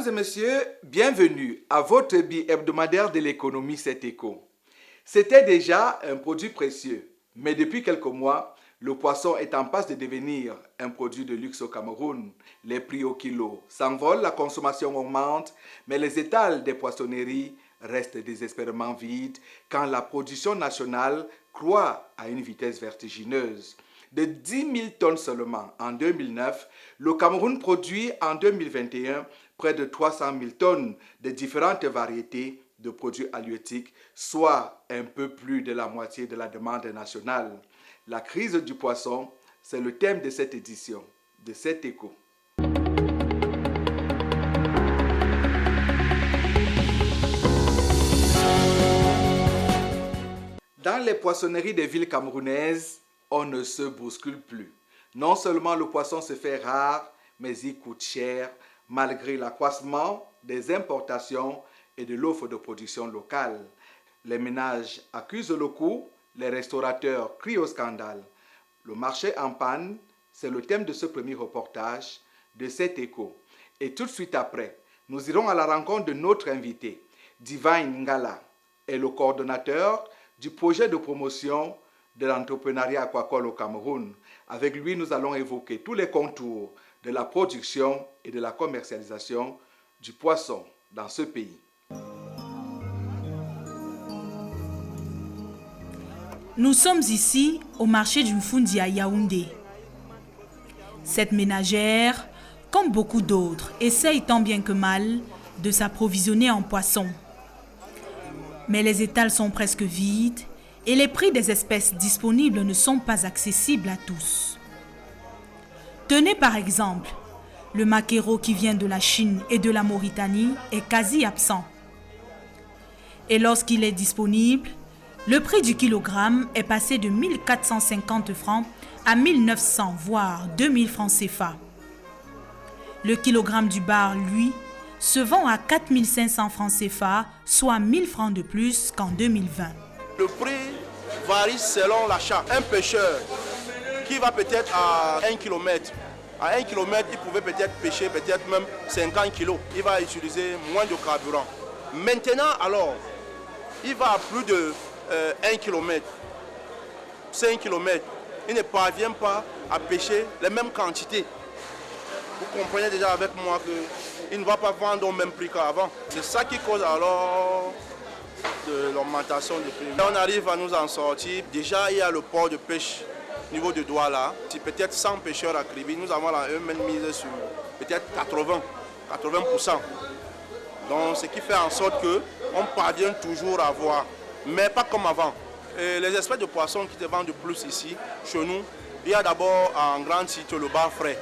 et messieurs, bienvenue à votre bi-hebdomadaire de l'économie C'est Éco. C'était déjà un produit précieux, mais depuis quelques mois, le poisson est en passe de devenir un produit de luxe au Cameroun. Les prix au kilo s'envolent, la consommation augmente, mais les étals des poissonneries restent désespérément vides quand la production nationale croît à une vitesse vertigineuse. De 10 000 tonnes seulement en 2009, le Cameroun produit en 2021 près de 300 000 tonnes de différentes variétés de produits halieutiques, soit un peu plus de la moitié de la demande nationale. La crise du poisson, c'est le thème de cette édition de C'est Éco. Dans les poissonneries des villes camerounaises, on ne se bouscule plus. Non seulement le poisson se fait rare, mais il coûte cher malgré l'accroissement des importations et de l'offre de production locale. Les ménages accusent le coût, les restaurateurs crient au scandale. Le marché en panne, c'est le thème de ce premier reportage de C'est Éco. Et tout de suite après, nous irons à la rencontre de notre invité. Divine Ngala est le coordonnateur du projet de promotion de l'entrepreneuriat aquacole au Cameroun. Avec lui, nous allons évoquer tous les contours de la production et de la commercialisation du poisson dans ce pays. Nous sommes ici au marché du Mfundi à Yaoundé. Cette ménagère, comme beaucoup d'autres, essaye tant bien que mal de s'approvisionner en poissons. Mais les étals sont presque vides et les prix des espèces disponibles ne sont pas accessibles à tous. Tenez par exemple, le maquereau qui vient de la Chine et de la Mauritanie est quasi absent. Et lorsqu'il est disponible, le prix du kilogramme est passé de 1450 francs à 1900 voire 2000 francs CFA. Le kilogramme du bar, lui, se vend à 4500 francs CFA, soit 1000 francs de plus qu'en 2020. Le prix varie selon l'achat. Un pêcheur qui va peut-être à 1 km, à 1 km, il pouvait peut-être pêcher peut-être même 50 kg. Il va utiliser moins de carburant. Maintenant, alors, il va à plus de 1 km, 5 km. Il ne parvient pas à pêcher les mêmes quantités. Vous comprenez déjà avec moi qu'il ne va pas vendre au même prix qu'avant. C'est ça qui cause alors de l'augmentation des prix. On arrive à nous en sortir. Déjà, il y a le port de pêche au niveau de Douala. Si peut-être 100 pêcheurs à Kribi, nous avons la même mise sur peut-être 80%. Donc, ce qui fait en sorte qu'on parvient toujours à voir, mais pas comme avant. Et les espèces de poissons qui se vendent de plus ici, chez nous, il y a d'abord en grand site le bar frais.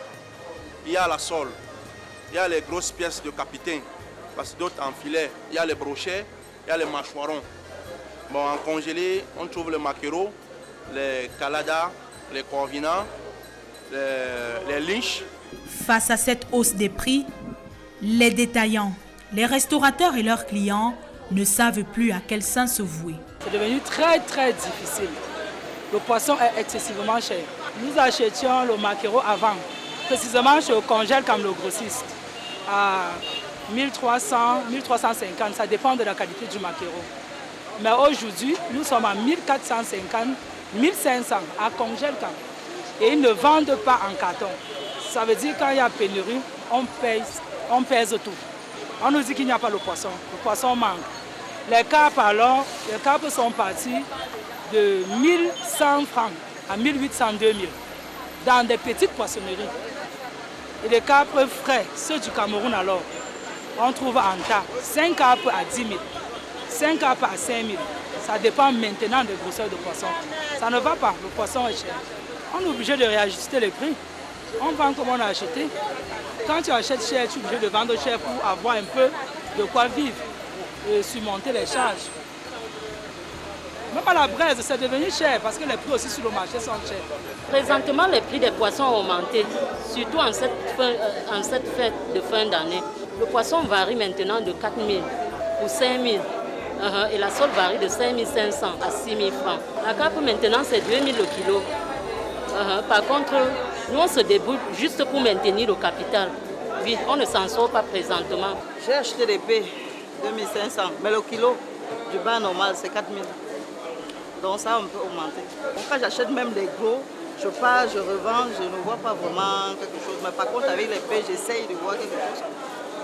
Il y a la sole, il y a les grosses pièces de capitaine, parce que d'autres en filet, il y a les brochets, il y a les mâchoirons. Bon, en congelé, on trouve les maquereaux, les caladas, les corvinats, les lynches. Face à cette hausse des prix, les détaillants, les restaurateurs et leurs clients ne savent plus à quel sens se vouer. C'est devenu très très difficile. Le poisson est excessivement cher. Nous achetions le maquereau avant, précisément chez le congèle comme le grossiste, à 1300, 1350, ça dépend de la qualité du maquereau. Mais aujourd'hui, nous sommes à 1450, 1500 à congèle comme. Et ils ne vendent pas en carton. Ça veut dire quand il y a pénurie, on pèse tout. On nous dit qu'il n'y a pas le poisson manque. Les carpes alors, les carpes sont partis de 1100 francs à 1800, 2000 dans des petites poissonneries. Et les carpes frais, ceux du Cameroun alors, on trouve en tas 5 carpes à 10 000, 5 carpes à 5 000. Ça dépend maintenant des grosseurs de poisson. Ça ne va pas, le poisson est cher. On est obligé de réajuster les prix. On vend comme on a acheté. Quand tu achètes cher, tu es obligé de vendre cher pour avoir un peu de quoi vivre et surmonter les charges. Même à la braise, c'est devenu cher parce que les prix aussi sur le marché sont chers. Présentement, les prix des poissons ont augmenté, surtout en cette fête de fin d'année. Le poisson varie maintenant de 4 000 ou 5 000. Et la sole varie de 5 500 à 6 000 francs. La carpe maintenant, c'est 2 000 le kilo. Par contre, nous, on se débrouille juste pour maintenir le capital. Oui, on ne s'en sort pas présentement. J'ai acheté des paies, 2500, mais le kilo du bar normal, c'est 4000. Donc ça, on peut augmenter. Donc, quand j'achète même des gros, je pars, je revends, je ne vois pas vraiment quelque chose. Mais par contre, avec les paies, j'essaye de voir quelque chose.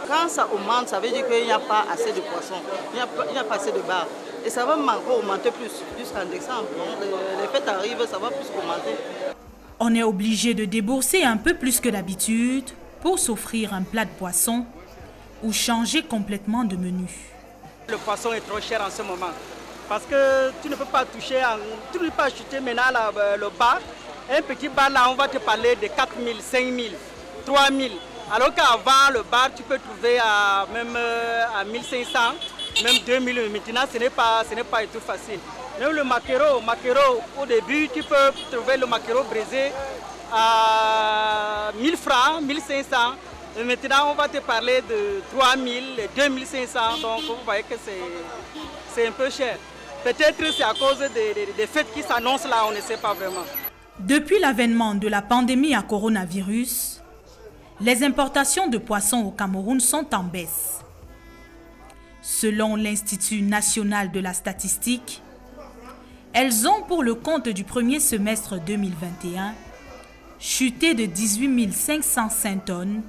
Quand ça augmente, ça veut dire qu'il n'y a pas assez de poissons, il n'y a pas assez de bar. Et ça va encore augmenter plus, jusqu'en décembre. Donc les fêtes arrivent, ça va plus augmenter. On est obligé de débourser un peu plus que d'habitude pour s'offrir un plat de poisson ou changer complètement de menu. Le poisson est trop cher en ce moment. Parce que tu ne peux pas toucher, tu ne peux pas acheter maintenant le bar. Un petit bar là, on va te parler de 4 000, 5 000, 3 000. Alors qu'avant, le bar, tu peux trouver même à 1 500, même 2 000. Maintenant, ce n'est pas tout facile. Même le maquereau, au début, tu peux trouver le maquereau brisé à 1 000 francs, 1 500. Et maintenant, on va te parler de 3 000, 2 500. Donc, vous voyez que c'est un peu cher. Peut-être que c'est à cause des fêtes qui s'annoncent là, on ne sait pas vraiment. Depuis l'avènement de la pandémie à coronavirus, les importations de poissons au Cameroun sont en baisse. Selon l'Institut national de la statistique, elles ont pour le compte du premier semestre 2021 chuté de 18 505 tonnes,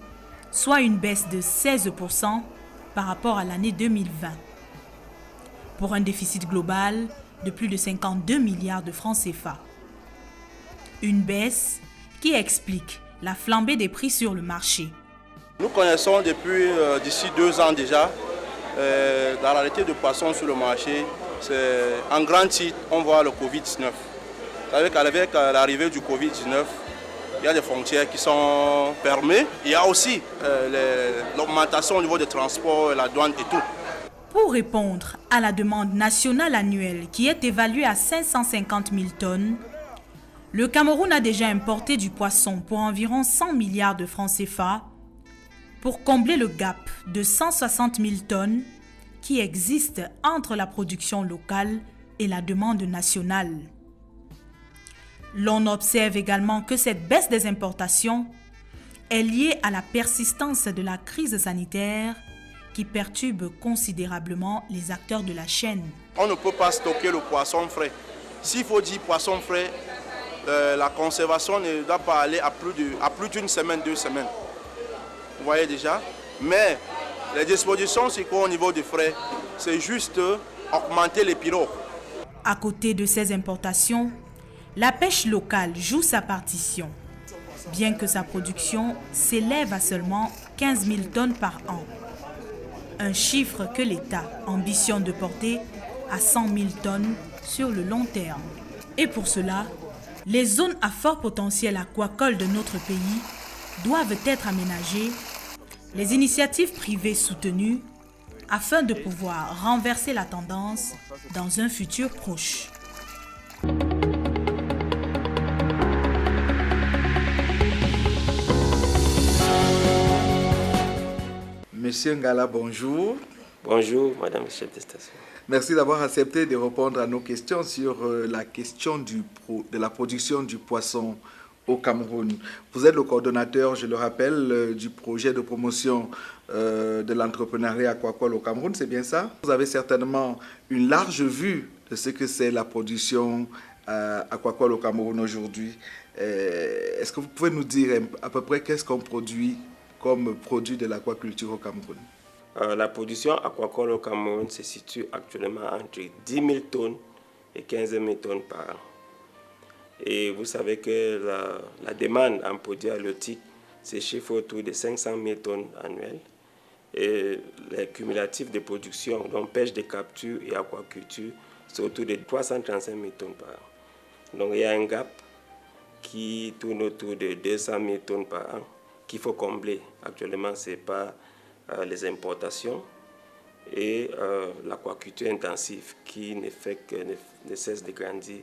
soit une baisse de 16% par rapport à l'année 2020, pour un déficit global de plus de 52 milliards de francs CFA. Une baisse qui explique la flambée des prix sur le marché. Nous connaissons depuis d'ici 2 ans déjà la rareté de poissons sur le marché. En grand titre, on voit le Covid-19. Vous savez qu'avec l'arrivée du Covid-19, il y a des frontières qui sont fermées. Il y a aussi l'augmentation au niveau des transports, la douane et tout. Pour répondre à la demande nationale annuelle qui est évaluée à 550 000 tonnes, le Cameroun a déjà importé du poisson pour environ 100 milliards de francs CFA pour combler le gap de 160 000 tonnes qui existe entre la production locale et la demande nationale. L'on observe également que cette baisse des importations est liée à la persistance de la crise sanitaire qui perturbe considérablement les acteurs de la chaîne. On ne peut pas stocker le poisson frais. S'il faut dire poisson frais, la conservation ne doit pas aller à plus d'une semaine, 2 semaines. Vous voyez déjà. Mais les dispositions, c'est qu'au niveau des frais, c'est juste augmenter les pirogues. À côté de ces importations, la pêche locale joue sa partition, bien que sa production s'élève à seulement 15 000 tonnes par an. Un chiffre que l'État ambitionne de porter à 100 000 tonnes sur le long terme. Et pour cela, les zones à fort potentiel aquacole de notre pays doivent être aménagées, les initiatives privées soutenues, afin de pouvoir renverser la tendance dans un futur proche. Monsieur Ngala, bonjour. Bonjour, Madame le chef de station. Merci d'avoir accepté de répondre à nos questions sur la question de la production du poisson au Cameroun. Vous êtes le coordonnateur, je le rappelle, du projet de promotion de l'entrepreneuriat aquacole au Cameroun, c'est bien ça? Vous avez certainement une large vue de ce que c'est la production aquacole au Cameroun aujourd'hui. Est-ce que vous pouvez nous dire à peu près qu'est-ce qu'on produit comme produit de l'aquaculture au Cameroun? La production aquacole au Cameroun se situe actuellement entre 10 000 tonnes et 15 000 tonnes par an. Et vous savez que la demande en produits halieutiques se chiffre autour de 500 000 tonnes annuelles. Et les cumulatifs de production, donc pêche de capture et aquaculture, c'est autour de 335 000 tonnes par an. Donc il y a un gap qui tourne autour de 200 000 tonnes par an qu'il faut combler. Actuellement, ce n'est pas les importations et l'aquaculture intensive qui ne cesse de grandir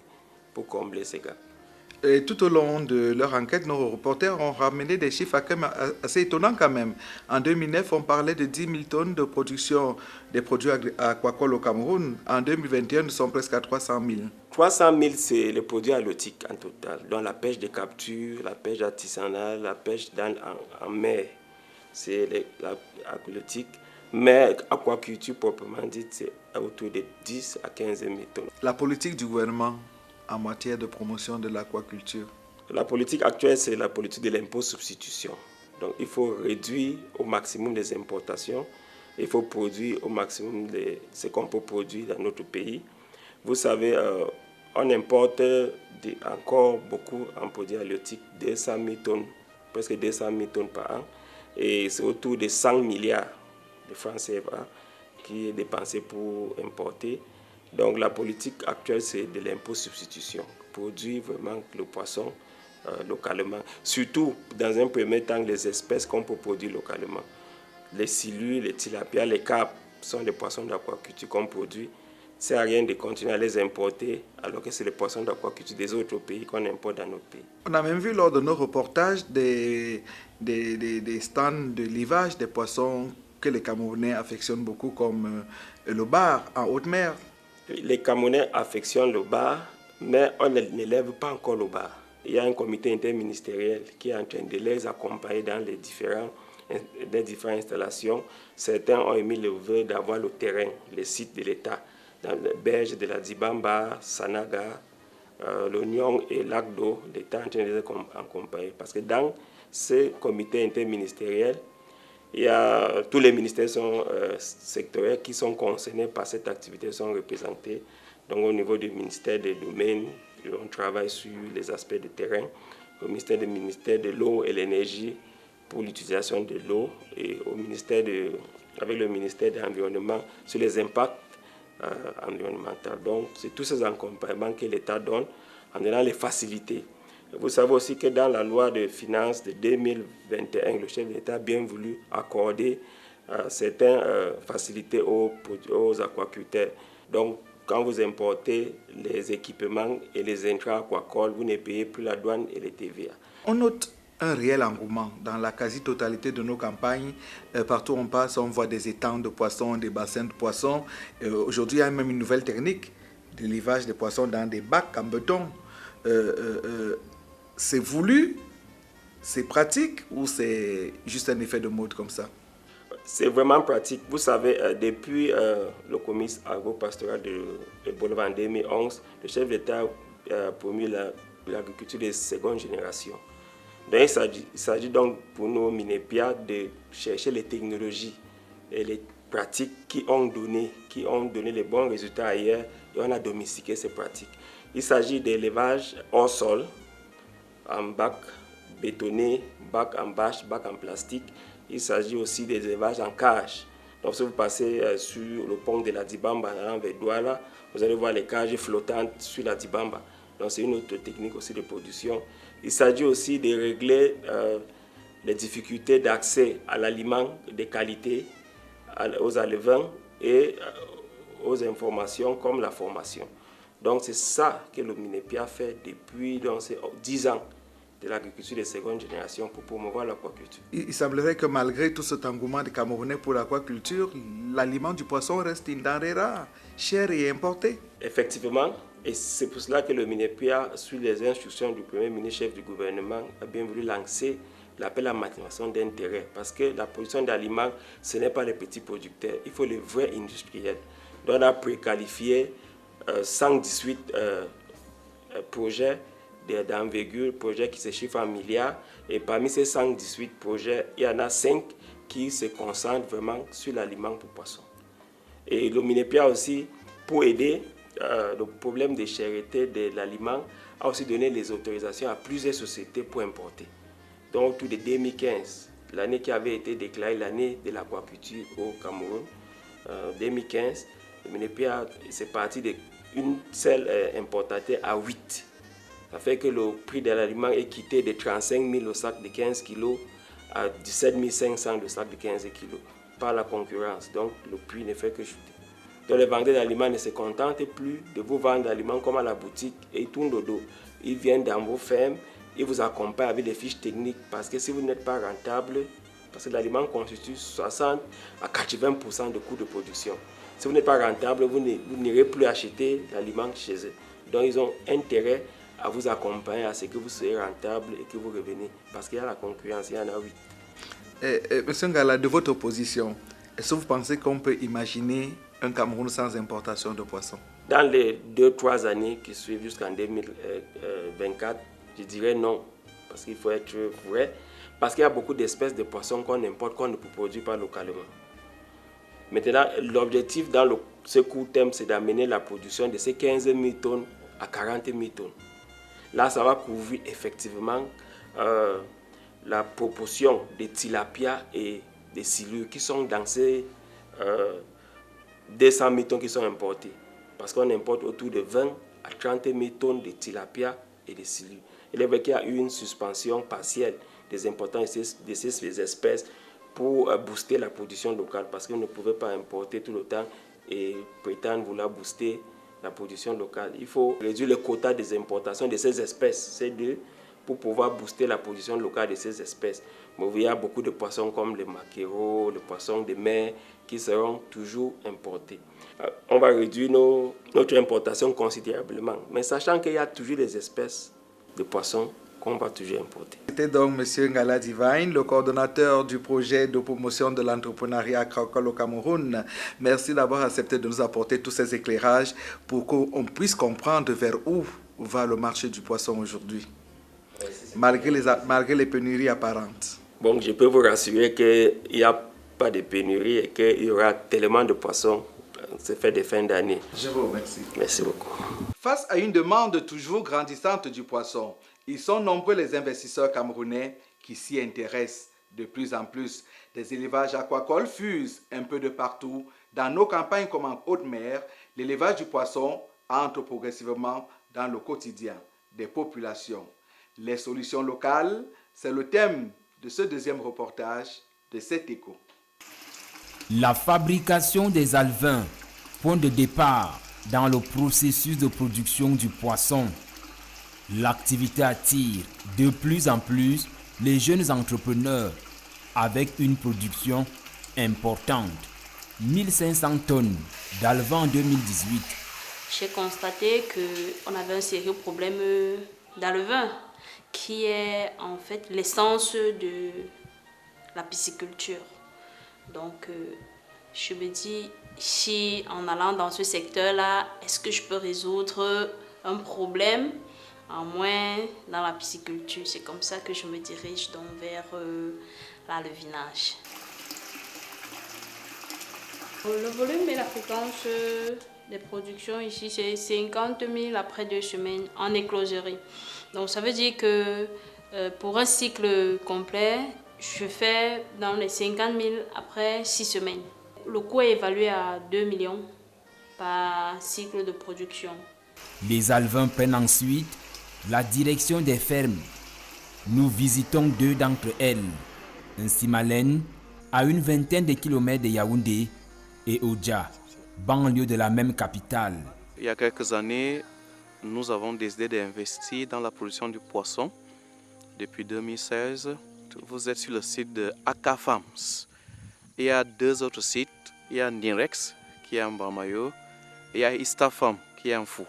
pour combler ces gaps. Et tout au long de leur enquête, nos reporters ont ramené des chiffres assez étonnants quand même. En 2009, on parlait de 10 000 tonnes de production des produits aquacoles au Cameroun. En 2021, nous sommes presque à 300 000. 300 000, c'est les produits halieutiques en total. Donc la pêche de capture, la pêche artisanale, la pêche en mer, c'est l'halieutique. Mais aquaculture proprement dite, c'est autour de 10 à 15 000 tonnes. La politique du gouvernement en matière de promotion de l'aquaculture? La politique actuelle, c'est la politique de l'impôt-substitution. Donc, il faut réduire au maximum les importations. Il faut produire au maximum ce qu'on peut produire dans notre pays. Vous savez, on importe encore beaucoup en produits halieutiques, 200 000 tonnes, presque 200 000 tonnes par an. Et c'est autour de 100 milliards de francs CFA qui est dépensé pour importer. Donc la politique actuelle, c'est de l'impôt-substitution. Produire vraiment le poisson localement. Surtout, dans un premier temps, les espèces qu'on peut produire localement. Les silures, les tilapias, les carpes sont des poissons d'aquaculture qu'on produit. Ça sert à rien de continuer à les importer alors que c'est les poissons d'aquaculture des autres pays qu'on importe dans notre pays. On a même vu lors de nos reportages des stands de levage des poissons que les Camerounais affectionnent beaucoup, comme le bar en haute mer. Les Camerounais affectionnent le bar, mais on n'élève pas encore le bar. Il y a un comité interministériel qui est en train de les accompagner dans les différentes installations. Certains ont émis le vœu d'avoir le terrain, les sites de l'État, dans les berges de la Dibamba, Sanaga, l'Oignon et Lac d'eau. L'État est en train de les accompagner. Parce que dans ce comité interministériel, il y a, tous les ministères sectoriels qui sont concernés par cette activité sont représentés. Donc au niveau du ministère des Domaines, on travaille sur les aspects de terrain. Au ministère de l'eau et l'énergie pour l'utilisation de l'eau, et avec le ministère de l'Environnement sur les impacts environnementaux. Donc c'est tous ces accompagnements que l'État donne en donnant les facilités. Vous savez aussi que dans la loi de finances de 2021, le chef de l'État a bien voulu accorder certaines facilités aux aquaculteurs. Donc, quand vous importez les équipements et les intrants aquacoles, vous ne payez plus la douane et les TVA. On note un réel engouement dans la quasi-totalité de nos campagnes. Partout où on passe, on voit des étangs de poissons, des bassins de poissons. Aujourd'hui, il y a même une nouvelle technique de levage des poissons dans des bacs en béton. C'est voulu, c'est pratique ou c'est juste un effet de mode comme ça? C'est vraiment pratique. Vous savez, depuis le comice agro-pastoral de Boulevard en 2011, le chef d'État a promu l'agriculture de seconde génération. Donc, il s'agit donc pour nous, Minepia, de chercher les technologies et les pratiques qui ont donné les bons résultats ailleurs, et on a domestiqué ces pratiques. Il s'agit d'élevage hors sol, en bac bétonné, bac en bâche, bac en plastique. Il s'agit aussi des élevages en cage. Donc si vous passez sur le pont de la Dibamba, vers Douala, vous allez voir les cages flottantes sur la Dibamba. Donc c'est une autre technique aussi de production. Il s'agit aussi de régler les difficultés d'accès à l'aliment de qualité, aux alevins et aux informations comme la formation. Donc c'est ça que le Minepia fait depuis 10 ans de l'agriculture de seconde génération pour promouvoir l'aquaculture. Il semblerait que malgré tout cet engouement des Camerounais pour l'aquaculture, l'aliment du poisson reste une denrée rare, chère et importée. Effectivement, et c'est pour cela que le Minepia, sous les instructions du Premier ministre chef du gouvernement, a bien voulu lancer l'appel à maximisation d'intérêt. Parce que la production d'aliments, ce n'est pas les petits producteurs, il faut les vrais industriels. Donc on a préqualifié 118 projets d'envergure, projets qui se chiffrent en milliards. Et parmi ces 118 projets, il y en a 5 qui se concentrent vraiment sur l'aliment pour poissons. Et le Minepia aussi, pour aider le problème de cherté de l'aliment, a aussi donné les autorisations à plusieurs sociétés pour importer. Donc, autour de 2015, l'année qui avait été déclarée l'année de l'aquaculture au Cameroun, 2015, le Minepia, c'est parti d'une seule importateur à 8. Ça fait que le prix de l'aliment est quitté de 35 000 le sac de 15 kg à 17 500 le sac de 15 kg par la concurrence. Donc le prix ne fait que chuter. Donc les vendeurs d'aliments ne se contentent plus de vous vendre d'aliments comme à la boutique et ils tournent le dos. Ils viennent dans vos fermes, ils vous accompagnent avec des fiches techniques parce que si vous n'êtes pas rentable, parce que l'aliment constitue 60 à 80% de coûts de production. Si vous n'êtes pas rentable, vous n'irez plus acheter l'aliment chez eux. Donc ils ont intérêt à vous accompagner à ce que vous soyez rentable et que vous revenez. Parce qu'il y a la concurrence, il y en a 8. Monsieur Ngala, de votre position, Est-ce que vous pensez qu'on peut imaginer un Cameroun sans importation de poissons? Dans les 2-3 années qui suivent jusqu'en 2024, je dirais non. Parce qu'il faut être vrai. Parce qu'il y a beaucoup d'espèces de poissons qu'on importe, qu'on ne produit pas localement. Maintenant, l'objectif dans ce court terme, c'est d'amener la production de ces 15 000 tonnes à 40 000 tonnes. Là, ça va couvrir effectivement la proportion des tilapia et des silures qui sont dans ces 200 000 tonnes qui sont importées. Parce qu'on importe autour de 20 à 30 000 tonnes de tilapia et de silures. Il est vrai qu'il y a eu une suspension partielle des importations de ces espèces pour booster la production locale, parce qu'on ne pouvait pas importer tout le temps et prétendre vouloir booster la production locale. Il faut réduire le quota des importations de ces espèces, ces deux, pour pouvoir booster la production locale de ces espèces. Mais il y a beaucoup de poissons comme le maquereau, le poisson de mer, qui seront toujours importés. On va réduire notre importation considérablement, mais sachant qu'il y a toujours des espèces de poissons qu'on va toujours importer. C'était donc M. Ngala Divine, le coordonnateur du projet de promotion de l'entrepreneuriat agricole au Cameroun. Merci d'avoir accepté de nous apporter tous ces éclairages pour qu'on puisse comprendre vers où va le marché du poisson aujourd'hui, malgré les pénuries apparentes. Bon, je peux vous rassurer qu'il n'y a pas de pénurie et qu'il y aura tellement de poissons. C'est fait des fins d'année. Je vous remercie. Merci beaucoup. Face à une demande toujours grandissante du poisson, ils sont nombreux les investisseurs camerounais qui s'y intéressent de plus en plus. Des élevages aquacoles fusent un peu de partout. Dans nos campagnes comme en haute mer, l'élevage du poisson entre progressivement dans le quotidien des populations. Les solutions locales, c'est le thème de ce deuxième reportage de cet écho. La fabrication des alevins, point de départ dans le processus de production du poisson. L'activité attire de plus en plus les jeunes entrepreneurs avec une production importante. 1500 tonnes d'alevins en 2018. J'ai constaté qu'on avait un sérieux problème d'alevin qui est en fait l'essence de la pisciculture. Donc, je me dis, si en allant dans ce secteur-là, est-ce que je peux résoudre un problème, en moins dans la pisciculture? C'est comme ça que je me dirige donc vers l'alevinage. Le volume et la fréquence des productions ici, c'est 50 000 après 2 semaines en écloserie. Donc, ça veut dire que pour un cycle complet, je fais dans les 50 000 après 6 semaines. Le coût est évalué à 2 millions par cycle de production. Les alevins prennent ensuite la direction des fermes. Nous visitons 2 d'entre elles. Un Simalène, à une vingtaine de kilomètres de Yaoundé, et Oja, banlieue de la même capitale. Il y a quelques années, nous avons décidé d'investir dans la production du poisson. Depuis 2016, vous êtes sur le site de Aka Farms. Il y a 2 autres sites. Il y a Nirex qui est en Bamayo et il y a Istafarm qui est en Fou.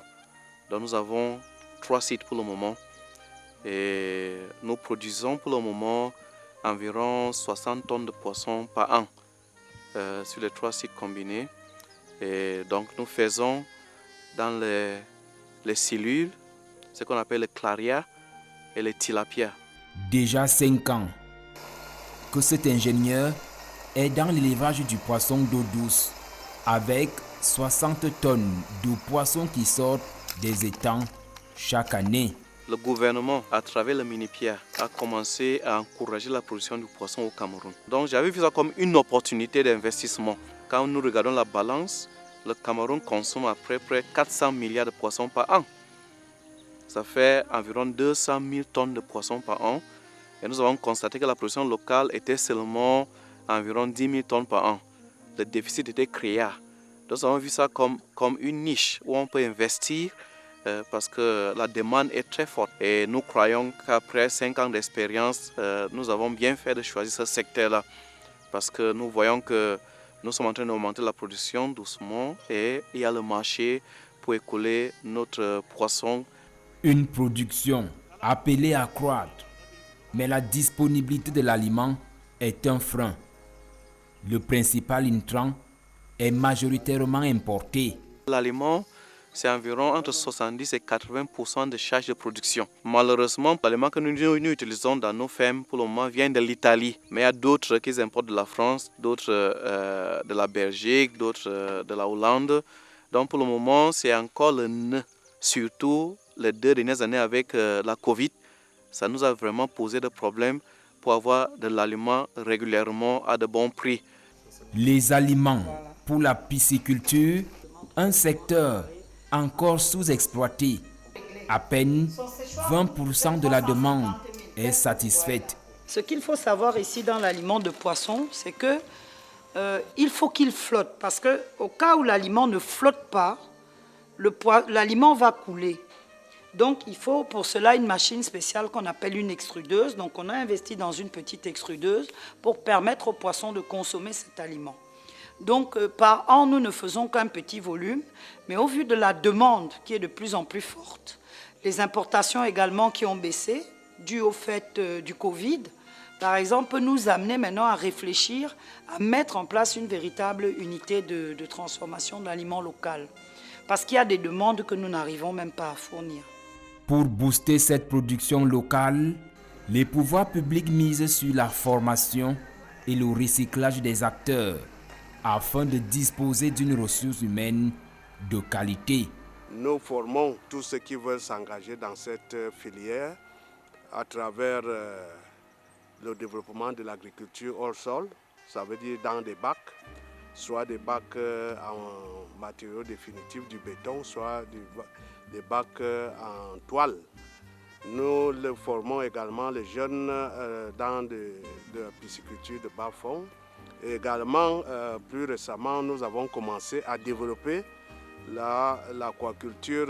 Donc nous avons 3 sites pour le moment. Et nous produisons pour le moment environ 60 tonnes de poissons par an sur les 3 sites combinés. Et donc nous faisons dans les cellules ce qu'on appelle le claria et les tilapia. Déjà 5 ans que cet ingénieur est dans l'élevage du poisson d'eau douce avec 60 tonnes de poissons qui sortent des étangs chaque année. Le gouvernement, à travers le Mini-Pierre, a commencé à encourager la production du poisson au Cameroun. Donc j'avais vu ça comme une opportunité d'investissement. Quand nous regardons la balance, le Cameroun consomme à peu près 400 milliards de poissons par an. Ça fait environ 200 000 tonnes de poissons par an. Et nous avons constaté que la production locale était seulement environ 10 000 tonnes par an. Le déficit était créé. Donc nous avons vu ça comme une niche où on peut investir parce que la demande est très forte. Et nous croyons qu'après 5 ans d'expérience, nous avons bien fait de choisir ce secteur-là. Parce que nous voyons que nous sommes en train d'augmenter la production doucement et il y a le marché pour écouler notre poisson. Une production appelée à croître, mais la disponibilité de l'aliment est un frein. Le principal intrant est majoritairement importé. L'aliment, c'est environ entre 70 et 80% de charges de production. Malheureusement, l'aliment que nous utilisons dans nos fermes pour le moment vient de l'Italie. Mais il y a d'autres qui importent de la France, d'autres de la Belgique, d'autres de la Hollande. Donc pour le moment, c'est encore le nœud. Surtout les 2 dernières années avec la Covid, ça nous a vraiment posé des problèmes pour avoir de l'aliment régulièrement à de bons prix. Les aliments pour la pisciculture, un secteur encore sous-exploité. À peine 20% de la demande est satisfaite. Ce qu'il faut savoir ici dans l'aliment de poisson, c'est que il faut qu'il flotte. Parce qu'au cas où l'aliment ne flotte pas, l'aliment va couler. Donc il faut pour cela une machine spéciale qu'on appelle une extrudeuse. Donc on a investi dans une petite extrudeuse pour permettre aux poissons de consommer cet aliment. Donc par an, nous ne faisons qu'un petit volume, mais au vu de la demande qui est de plus en plus forte, les importations également qui ont baissé, dû au fait du Covid, par exemple, peut nous amener maintenant à réfléchir, à mettre en place une véritable unité de transformation d'aliments local. Parce qu'il y a des demandes que nous n'arrivons même pas à fournir. Pour booster cette production locale, les pouvoirs publics misent sur la formation et le recyclage des acteurs afin de disposer d'une ressource humaine de qualité. Nous formons tous ceux qui veulent s'engager dans cette filière à travers le développement de l'agriculture hors sol, ça veut dire dans des bacs, soit des bacs en matériaux définitifs du béton, soit des bacs en toile. Nous formons également les jeunes dans de la pisciculture de bas fond. Et également, plus récemment, nous avons commencé à développer l'aquaculture,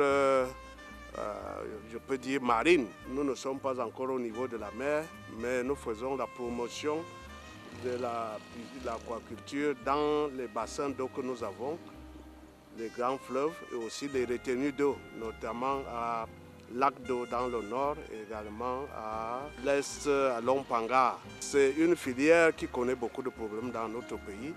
je peux dire marine. Nous ne sommes pas encore au niveau de la mer, mais nous faisons la promotion de l'aquaculture dans les bassins d'eau que nous avons, les grands fleuves et aussi les retenues d'eau, notamment à Lac d'eau dans le nord et également à l'est, à Lompanga. C'est une filière qui connaît beaucoup de problèmes dans notre pays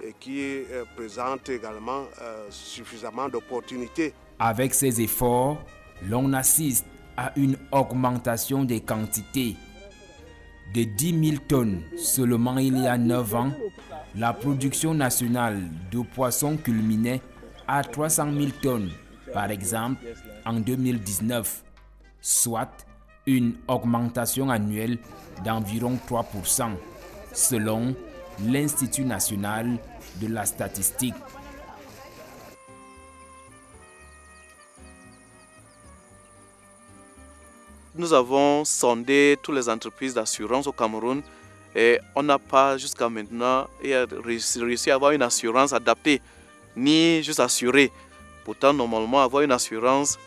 et qui présente également suffisamment d'opportunités. Avec ces efforts, l'on assiste à une augmentation des quantités. De 10 000 tonnes seulement il y a 9 ans, la production nationale de poissons culminait à 300 000 tonnes, par exemple, en 2019, soit une augmentation annuelle d'environ 3%, selon l'Institut national de la statistique. Nous avons sondé toutes les entreprises d'assurance au Cameroun et on n'a pas jusqu'à maintenant réussi à avoir une assurance adaptée, ni juste assurée. Pourtant, normalement, avoir une assurance,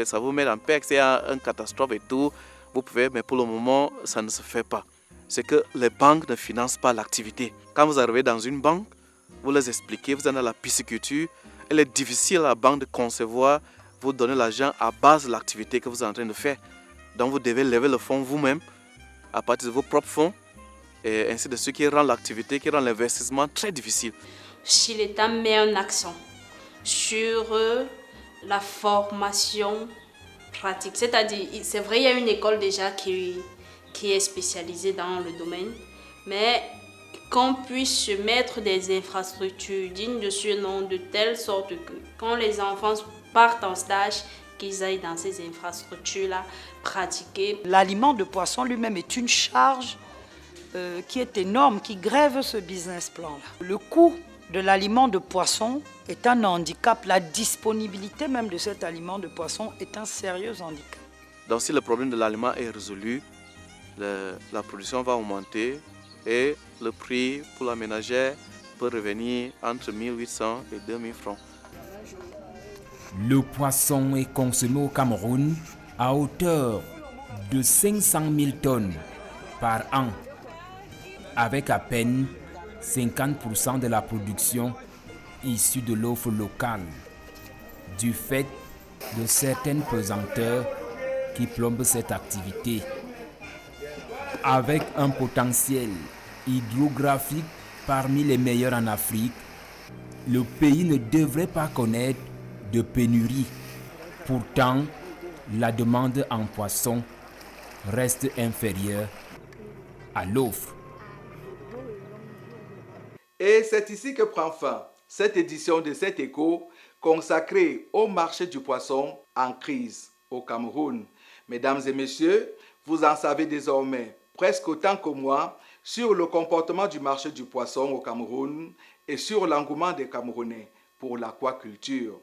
ça vous met en paix, c'est une catastrophe et tout, vous pouvez, mais pour le moment, ça ne se fait pas. C'est que les banques ne financent pas l'activité. Quand vous arrivez dans une banque, vous les expliquez, vous êtes dans la pisciculture, il est difficile à la banque de concevoir, vous donner l'argent à base de l'activité que vous êtes en train de faire. Donc vous devez lever le fonds vous-même, à partir de vos propres fonds, et ainsi de suite, qui rend l'activité, qui rend l'investissement très difficile. Si l'État met un accent sur la formation pratique, c'est-à-dire, c'est vrai, il y a une école déjà qui est spécialisée dans le domaine, mais qu'on puisse se mettre des infrastructures dignes de ce nom, de telle sorte que quand les enfants partent en stage, qu'ils aillent dans ces infrastructures-là pratiquer. L'aliment de poisson lui-même est une charge qui est énorme, qui grève ce business plan-là. Le coût de l'aliment de poisson est un handicap. La disponibilité même de cet aliment de poisson est un sérieux handicap. Donc si le problème de l'aliment est résolu, la production va augmenter et le prix pour la ménagère peut revenir entre 1 800 et 2 000 francs. Le poisson est consommé au Cameroun à hauteur de 500 000 tonnes par an, avec à peine 50% de la production issue de l'offre locale, du fait de certaines pesanteurs qui plombent cette activité. Avec un potentiel hydrographique parmi les meilleurs en Afrique, le pays ne devrait pas connaître de pénurie. Pourtant, la demande en poisson reste inférieure à l'offre. Et c'est ici que prend fin cette édition de cet écho consacrée au marché du poisson en crise au Cameroun. Mesdames et messieurs, vous en savez désormais presque autant que moi sur le comportement du marché du poisson au Cameroun et sur l'engouement des Camerounais pour l'aquaculture.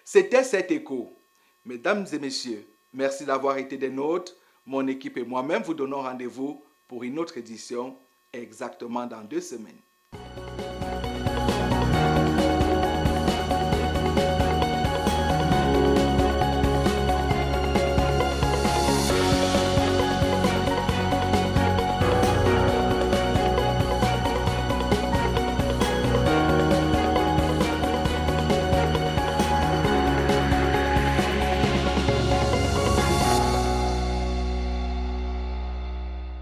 C'était cet écho. Mesdames et messieurs, merci d'avoir été des nôtres. Mon équipe et moi-même vous donnons rendez-vous pour une autre édition exactement dans 2 semaines.